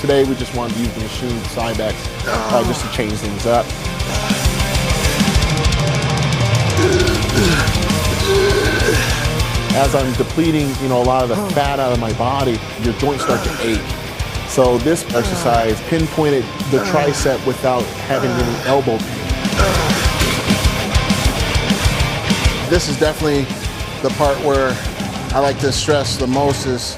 today we just wanted to use the machine side backs just to change things up. As I'm depleting, a lot of the fat out of my body, your joints start to ache. So this exercise pinpointed the tricep without having any elbow pain. This is definitely the part where I like to stress the most, is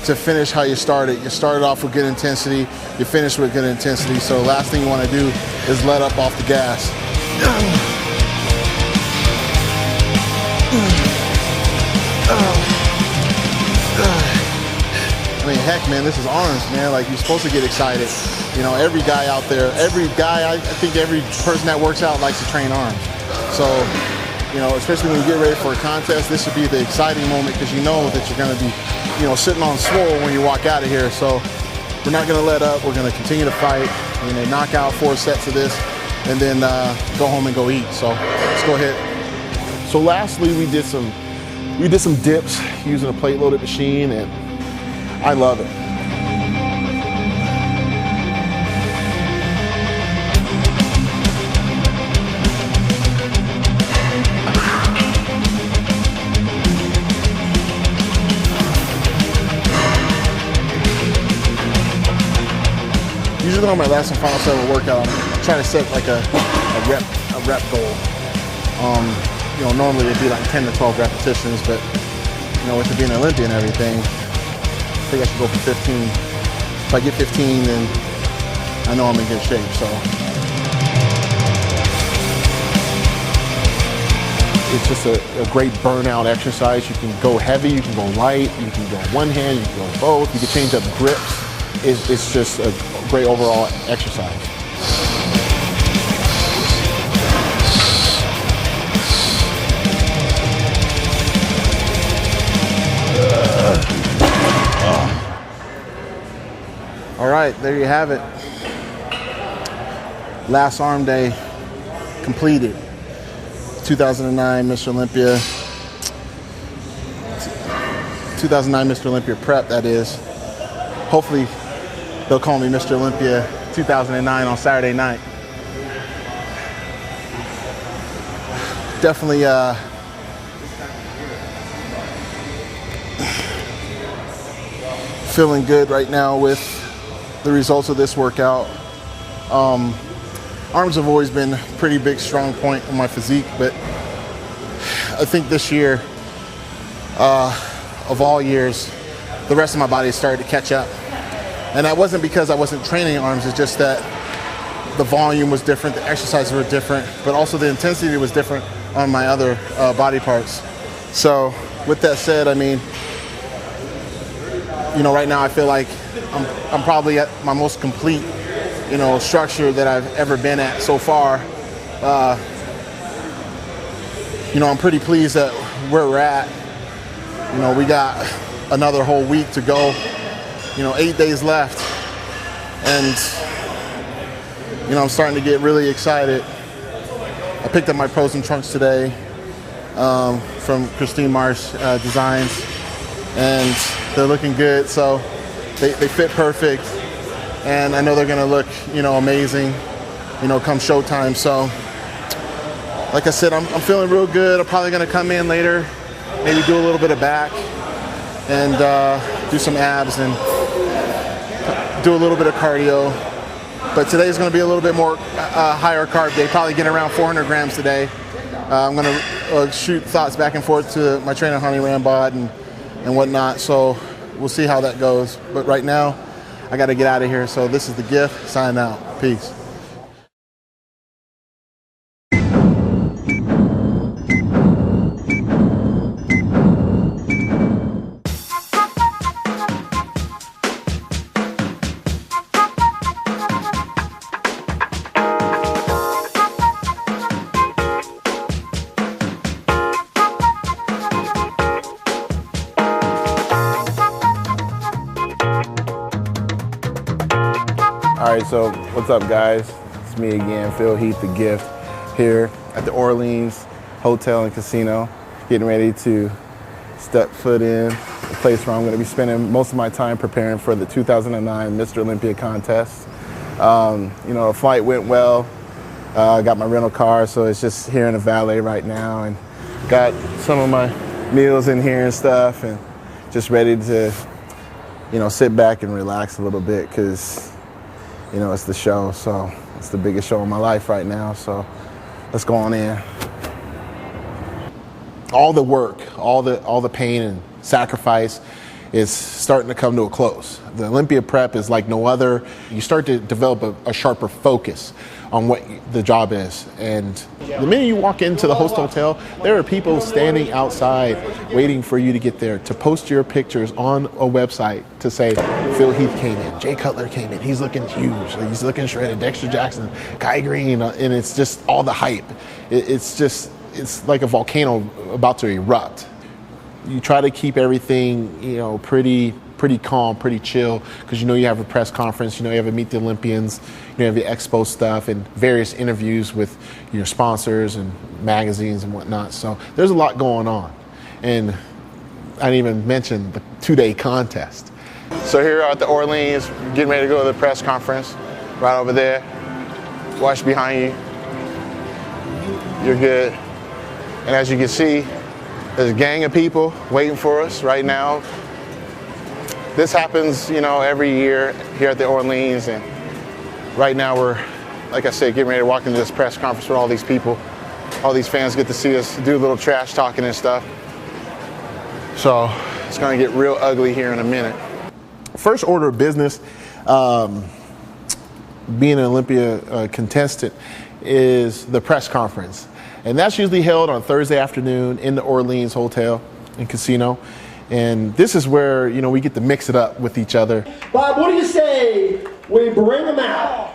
to finish how you started. You started off with good intensity, you finish with good intensity. So the last thing you want to do is let up off the gas. I mean, heck, man, this is arms, man. Like, you're supposed to get excited. Every guy out there, I think every person that works out likes to train arms. So, especially when you get ready for a contest, this should be the exciting moment, because you know that you're going to be, sitting on swole when you walk out of here. So we're not going to let up. We're going to continue to fight. We're going to knock out 4 sets of this, and then go home and go eat. So let's go ahead. So lastly, we did some dips using a plate-loaded machine, and I love it. Usually on my last and final set of a workout, I'm trying to set like a rep goal. Normally it'd be like 10 to 12 repetitions, but with it being an Olympia and everything, I think I should go for 15. If I get 15, then I know I'm in good shape. So it's just a great burnout exercise. You can go heavy, you can go light, you can go one hand, you can go both. You can change up grips. It's just a great overall exercise. all right, there you have it. Last arm day completed. 2009 Mr. Olympia. 2009 Mr. Olympia prep, that is. Hopefully they'll call me Mr. Olympia 2009 on Saturday night. Definitely feeling good right now with the results of this workout. Arms have always been a pretty big strong point in my physique, but I think this year, of all years, the rest of my body started to catch up. And that wasn't because I wasn't training arms, it's just that the volume was different, the exercises were different, but also the intensity was different on my other body parts. So with that said, I mean, right now I feel like I'm probably at my most complete, structure that I've ever been at so far. I'm pretty pleased at where we're at. We got another whole week to go, 8 days left. And, I'm starting to get really excited. I picked up my pros and trunks today from Christine Marsh Designs, and they're looking good. So they fit perfect. And I know they're gonna look, amazing, come showtime. So, like I said, I'm feeling real good. I'm probably gonna come in later, maybe do a little bit of back, and do some abs and do a little bit of cardio. But today's gonna be a little bit more higher carb day, probably get around 400 grams today. I'm gonna shoot thoughts back and forth to my trainer, Honey Rambod, and whatnot. So we'll see how that goes. But right now, I got to get out of here. So this is The Gift. Sign out. Peace. All right, so what's up, guys? It's me again, Phil Heath, The Gift, here at the Orleans Hotel and Casino, getting ready to step foot in the place where I'm going to be spending most of my time preparing for the 2009 Mr. Olympia contest. The flight went well. I got my rental car, so it's just here in the valet right now, and got some of my meals in here and stuff, and just ready to, sit back and relax a little bit because, it's the show. So it's the biggest show of my life right now. So let's go on in. All the work, all the pain and sacrifice is starting to come to a close. The Olympia prep is like no other. You start to develop a sharper focus on what the job is. And the minute you walk into the host hotel, there are people standing outside waiting for you to get there, to post your pictures on a website to say, Phil Heath came in, Jay Cutler came in, he's looking huge, he's looking shredded, Dexter Jackson, Kai Green, and it's just all the hype. It's like a volcano about to erupt. You try to keep everything, pretty calm, pretty chill, because you have a press conference, you have a Meet the Olympians, you have the expo stuff and various interviews with your sponsors and magazines and whatnot. So there's a lot going on. And I didn't even mention the 2-day contest. So here at the Orleans, getting ready to go to the press conference, right over there. Watch behind you. You're good. And as you can see, there's a gang of people waiting for us right now. This happens, every year here at the Orleans, and right now we're, like I said, getting ready to walk into this press conference with all these people. All these fans get to see us do a little trash talking and stuff. So it's going to get real ugly here in a minute. First order of business, being an Olympia contestant, is the press conference. And that's usually held on Thursday afternoon in the Orleans Hotel and Casino. And this is where, we get to mix it up with each other. Bob, what do you say we bring them out?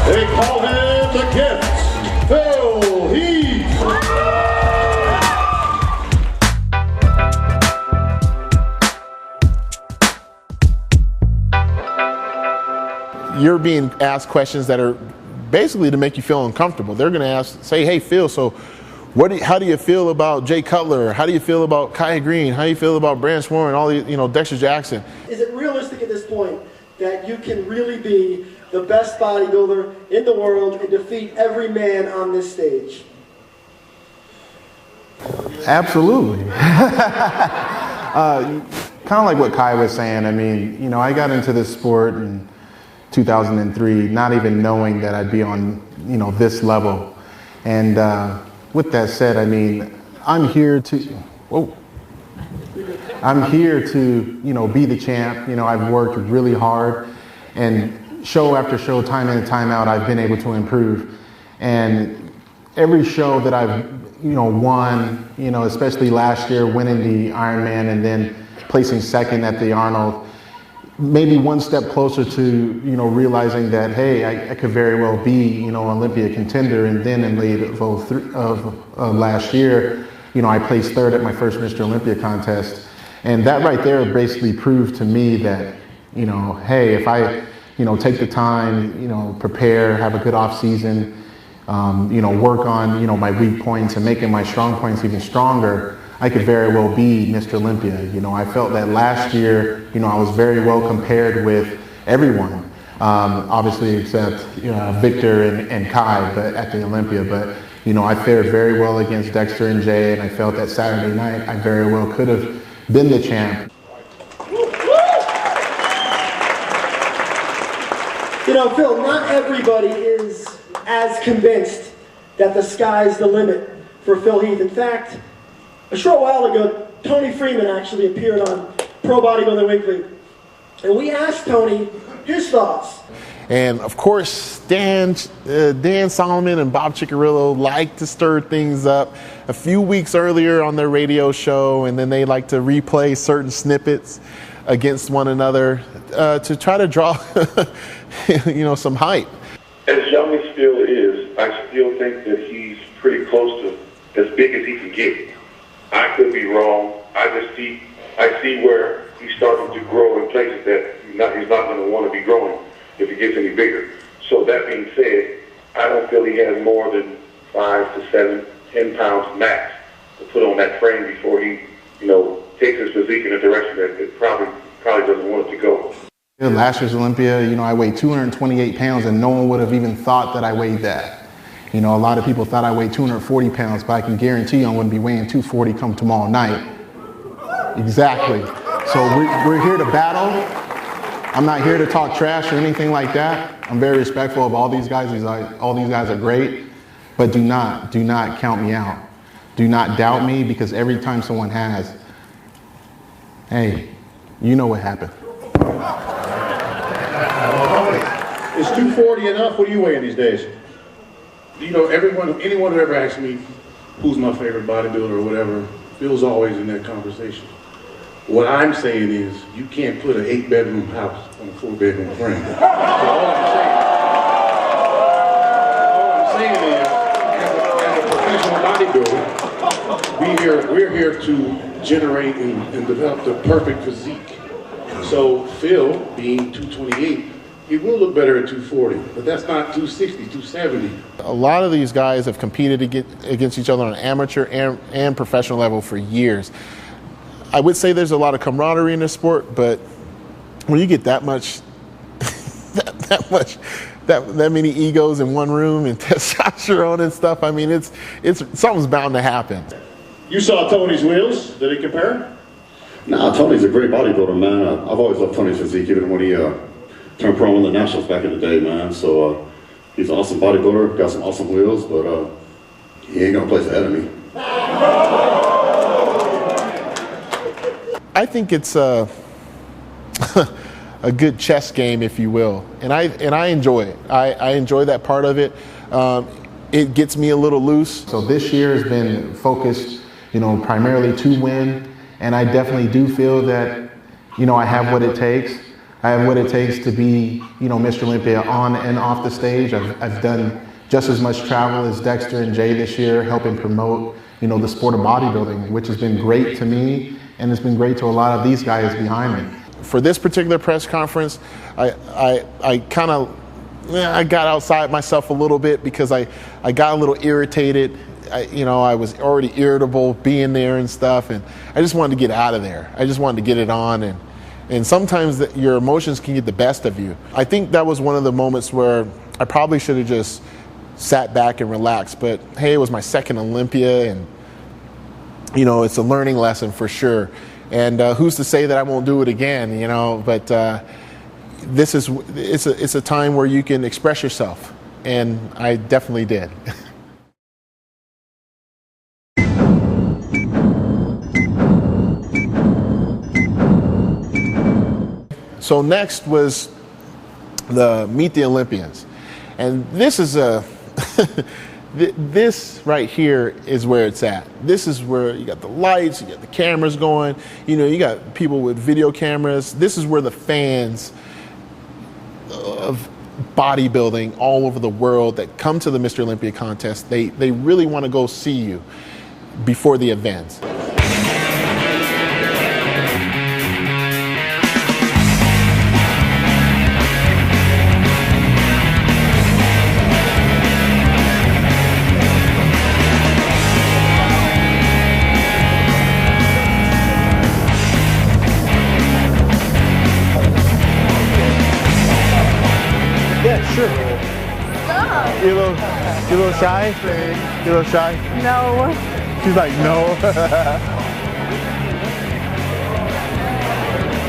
They call him the Gift, Phil Heath. You're being asked questions that are basically to make you feel uncomfortable. They're going to say, hey, Phil, so how do you feel about Jay Cutler? How do you feel about Kai Green? How do you feel about Brandon Swarm and all the, Dexter Jackson? Is it realistic at this point that you can really be the best bodybuilder in the world and defeat every man on this stage? Absolutely. Kind of like what Kai was saying. I mean, I got into this sport in 2003, not even knowing that I'd be on, this level. And with that said, I mean, I'm here to be the champ. I've worked really hard, and show after show, time in and time out, I've been able to improve. And every show that I've, won, especially last year, winning the Ironman and then placing second at the Arnold, maybe one step closer to, realizing that, hey, I could very well be, Olympia contender. And then in late of last year, I placed third at my first Mr. Olympia contest. And that right there basically proved to me that, hey, if I, take the time, prepare, have a good off season, work on, my weak points and making my strong points even stronger, I could very well be Mr. Olympia. I felt that last year, I was very well compared with everyone, obviously except Victor and Kai, but at the Olympia. But I fared very well against Dexter and Jay, and I felt that Saturday night I very well could have been the champ. Phil, not everybody is as convinced that the sky's the limit for Phil Heath. In fact, a short while ago, Tony Freeman actually appeared on Pro Bodybuilding Weekly. And we asked Tony his thoughts. And of course, Dan Solomon and Bob Ciccarello like to stir things up a few weeks earlier on their radio show, and then they like to replay certain snippets against one another to try to draw some hype. As young as Phil is, I still think that he's pretty close to as big as he can get. I could be wrong. I see where he's starting to grow in places that he's not going to want to be growing if he gets any bigger. So that being said, I don't feel he has more than 5 to 7, 10 pounds max to put on that frame before he, takes his physique in a direction that it probably doesn't want it to go. Last year's Olympia, I weighed 228 pounds and no one would have even thought that I weighed that. A lot of people thought I weighed 240 pounds, but I can guarantee you I wouldn't be weighing 240 come tomorrow night. Exactly. So we're here to battle. I'm not here to talk trash or anything like that. I'm very respectful of all these guys. All these guys are great, but do not count me out. Do not doubt me, because every time someone has, hey, you know what happened. Is 240 enough? What are you weighing these days? Anyone who ever asks me who's my favorite bodybuilder or whatever, Phil's always in that conversation. What I'm saying is, you can't put an 8-bedroom house on a 4-bedroom frame. So all I'm saying is, as a professional bodybuilder, we're here to generate and develop the perfect physique. So Phil, being 228, he will look better at 240, but that's not 260, 270. A lot of these guys have competed against each other on an amateur and professional level for years. I would say there's a lot of camaraderie in this sport, but when you get that many egos in one room and testosterone and stuff, I mean, it's something's bound to happen. You saw Tony's wheels. Did he compare? Nah, Tony's a great bodybuilder, man. I've always loved Tony's physique, even when he turned pro in the Nationals back in the day, man. So he's an awesome bodybuilder, got some awesome wheels, but he ain't gonna place ahead of me. I think it's a good chess game, if you will, and I enjoy it. I enjoy that part of it. It gets me a little loose. So this year has been focused, primarily to win, and I definitely do feel that, I have what it takes. I have what it takes to be, Mr. Olympia on and off the stage. I've done just as much travel as Dexter and Jay this year, helping promote, the sport of bodybuilding, which has been great to me, and it's been great to a lot of these guys behind me. For this particular press conference, I got outside myself a little bit because I got a little irritated. I was already irritable being there and stuff, and I just wanted to get out of there. I just wanted to get it on, and sometimes your emotions can get the best of you. I think that was one of the moments where I probably should have just sat back and relaxed, but hey, it was my second Olympia, and it's a learning lesson for sure. And who's to say that I won't do it again, but it's a time where you can express yourself, and I definitely did. So next was the Meet the Olympians, and this is this right here is where it's at. This is where you got the lights, you got the cameras going, you got people with video cameras. This is where the fans of bodybuilding all over the world that come to the Mr. Olympia contest, they really want to go see you before the event. Yeah, sure. Stop. You a little shy? You a little shy? No. She's like, no.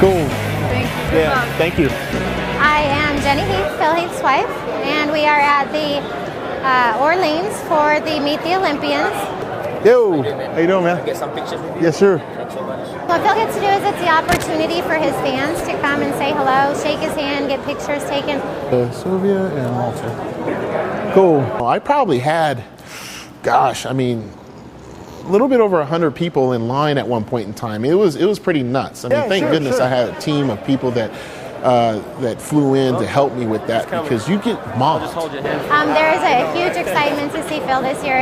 Cool. Thanks. Yeah, thank you. I am Jenny Heath, Phil Heath's wife, and we are at the Orleans for the Meet the Olympians. Yo, how you doing, man? Get some pictures with you? Yes, sir. Thanks so much. What Phil gets to do is it's the opportunity for his fans to come and say hello, shake his hand, get pictures taken. Sylvia and Walter. Cool. I probably had, a little bit over 100 people in line at one point in time. It was pretty nuts. Thank goodness I had a team of people that flew in to help me with that, because you get mobbed. There is a huge excitement to see Phil this year.